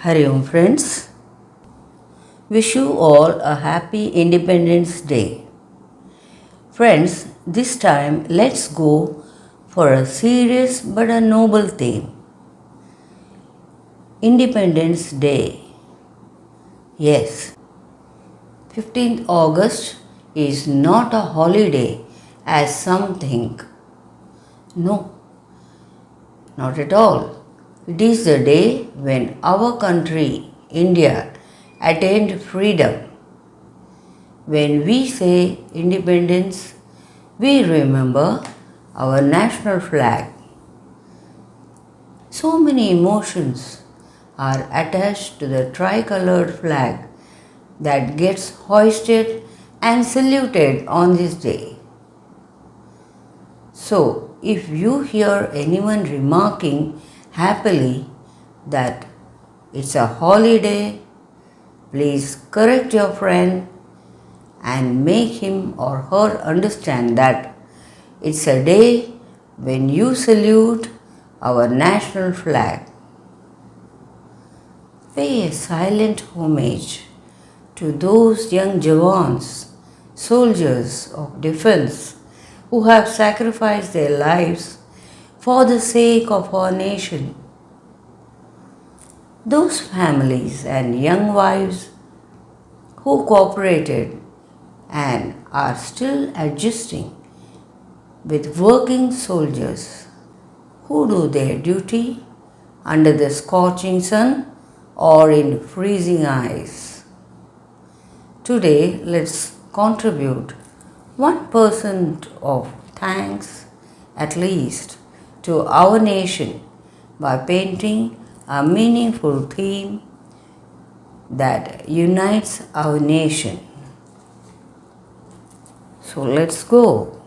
Hari Om friends, wish you all a happy Independence Day. Friends, this time let's go for a serious but a noble theme. Independence Day. Yes, 15th August is not a holiday as some think. No, not at all. It is the day when our country, India, attained freedom. When we say independence, we remember our national flag. So many emotions are attached to the tricolored flag that gets hoisted and saluted on this day. So, if you hear anyone remarking happily that it's a holiday, please correct your friend and make him or her understand that it's a day when you salute our national flag. Pay a silent homage to those young Jawans, soldiers of defense who have sacrificed their lives for the sake of our nation. Those families and young wives who cooperated and are still adjusting with working soldiers who do their duty under the scorching sun or in freezing ice. Today, let's contribute 1% of thanks at least to our nation by painting a meaningful theme that unites our nation. So let's go.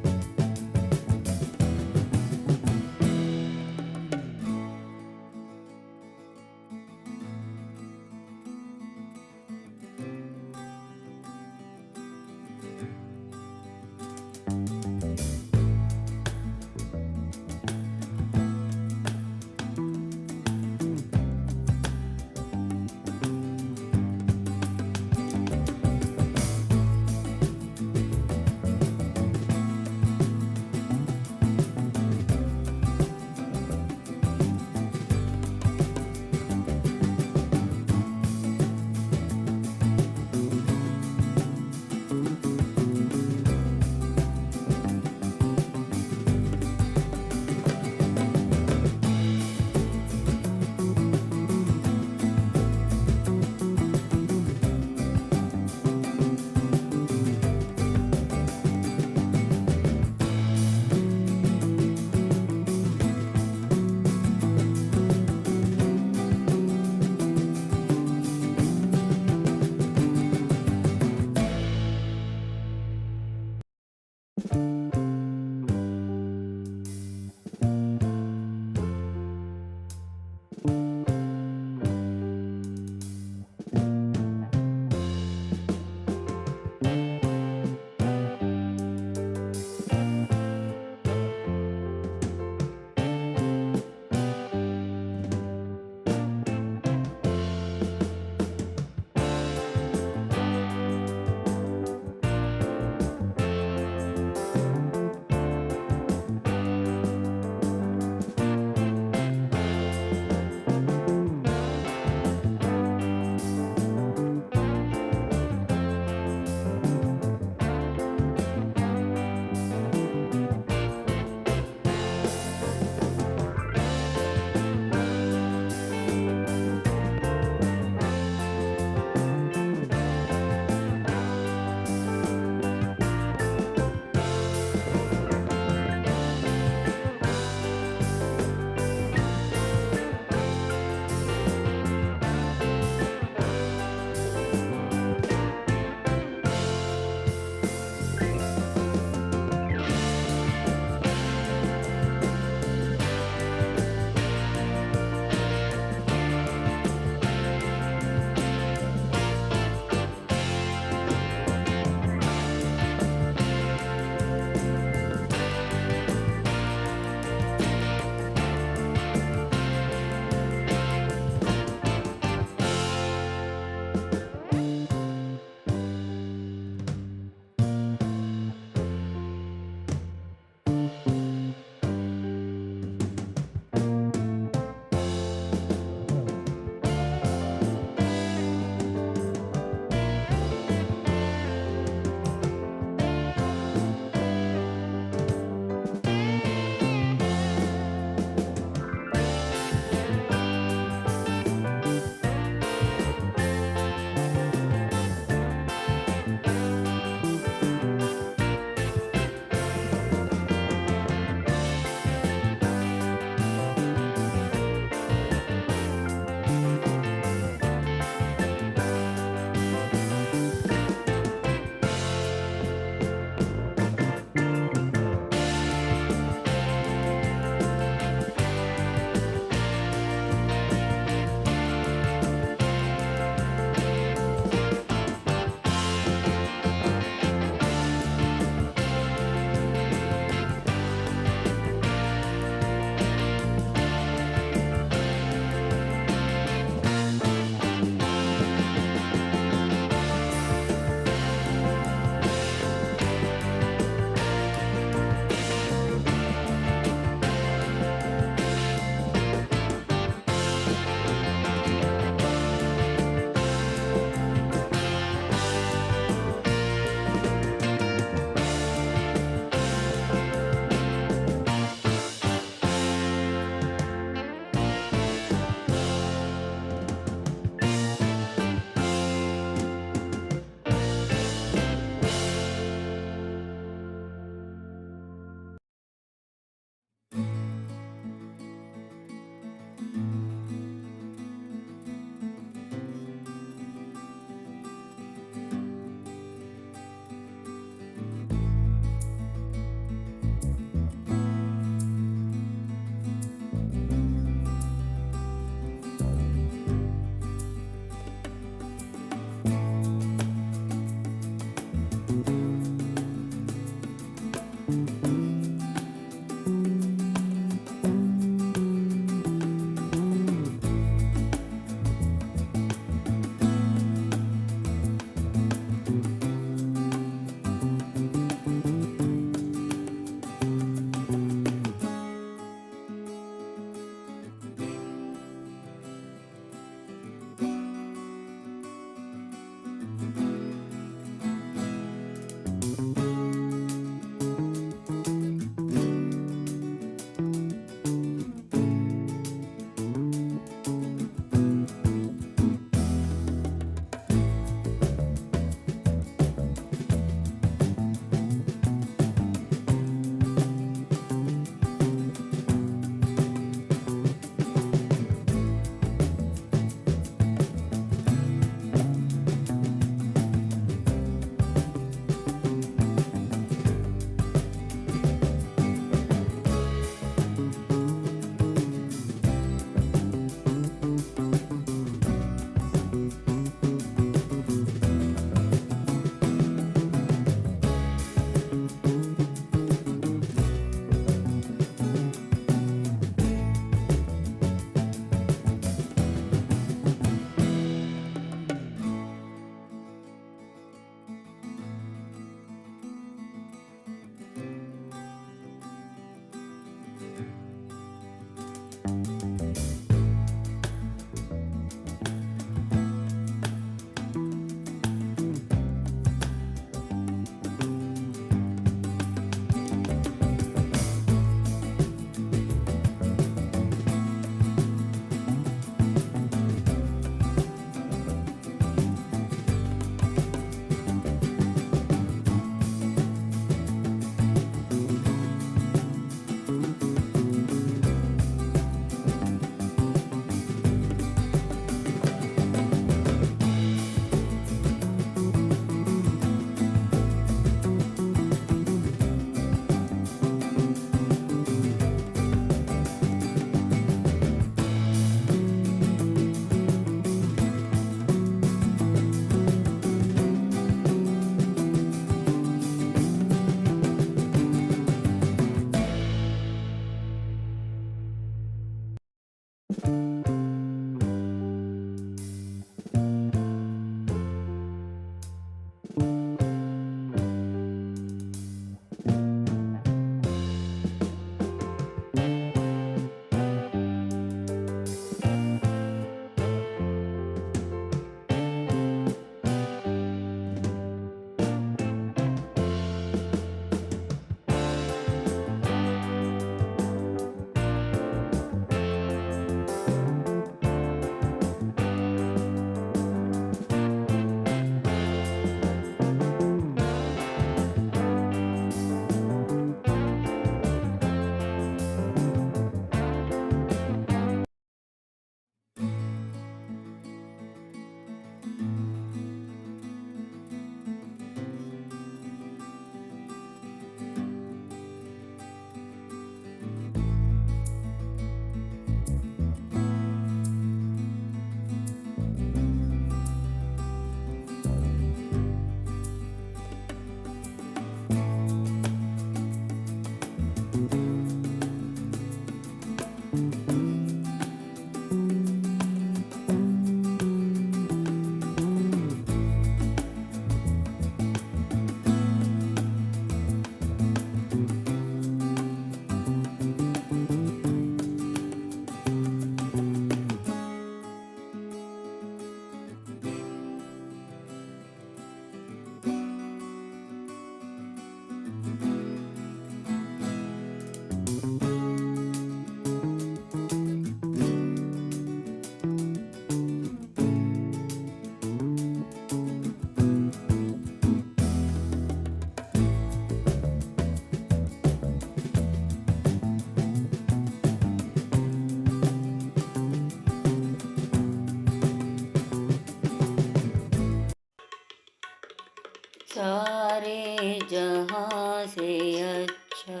से अच्छा।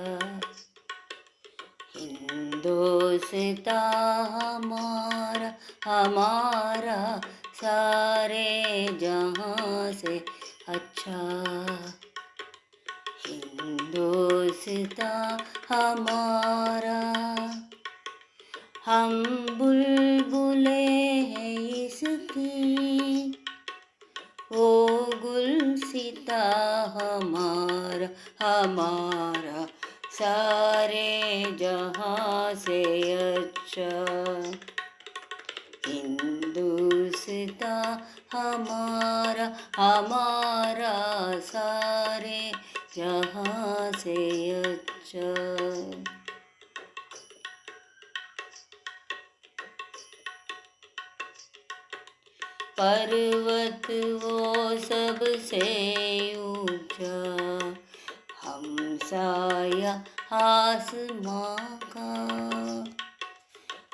हिंदुस्तान हमारा हमारा सारे जहां से अच्छा। हिंदुस्तान हमारा, हम बुलबुले हैं इसकी, वो गुलसिता हमारा हमारा सारे जहां से अच्छा। हिंदुस्तान हमारा हमारा सारे जहां से अच्छा। पर्वत वो सबसे ऊंचा, हम साया आसमां का।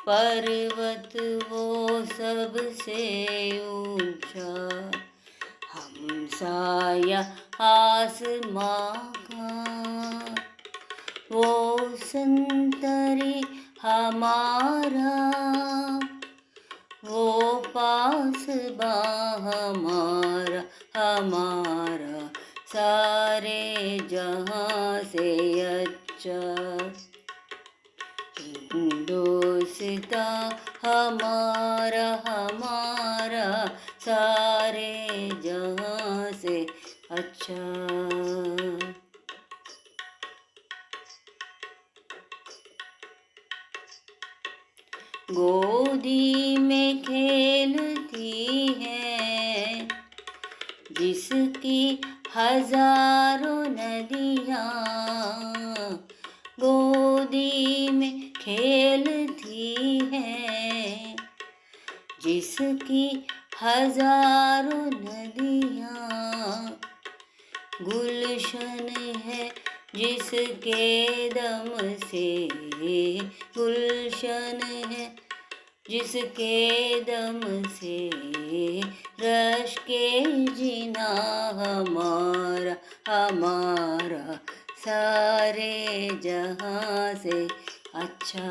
पर्वत वो सबसे ऊंचा, हम साया आसमां का। वो संतरी हमारा, वो पासबा हमारा हमारा सारे जहां से अच्छा। हिंदुस्तान हमारा हमारा सारे जहां से अच्छा। गोदी में खेलती है जिसकी हजारों नदियाँ, गोदी में खेलती है जिसकी हजारों नदियाँ। गुलशन है जिसके दम से, गुलशन है जिसके दम से रश के जीना हमारा हमारा सारे जहां से अच्छा।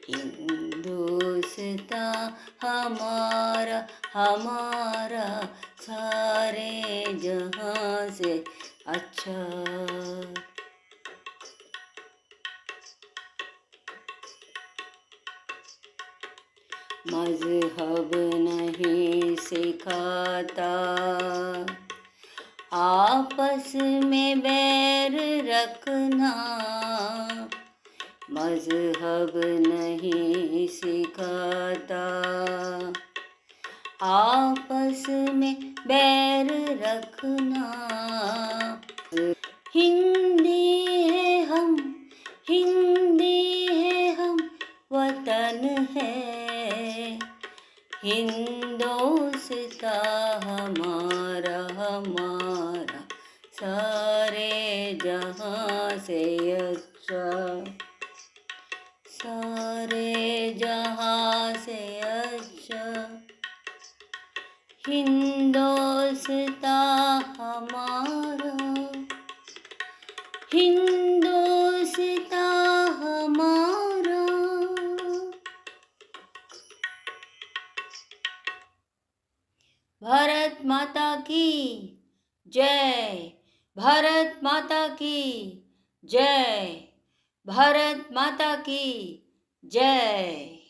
हिंदुस्तान हमारा हमारा सारे जहां से अच्छा। मज़हब नहीं सिखाता आपस में बैर रखना, मज़हब नहीं सिखाता आपस में बैर रखना। हिंदी है हम, हिंदी है हम, वतन है हिंदुस्तान हमारा हमारा सारे जहां से अच्छा। सारे जहां से अच्छा। हिंदुस्तान हमारा, हिंदुस्तान हमारा। भारत माता की जय, भारत माता की जय, भारत माता की जय।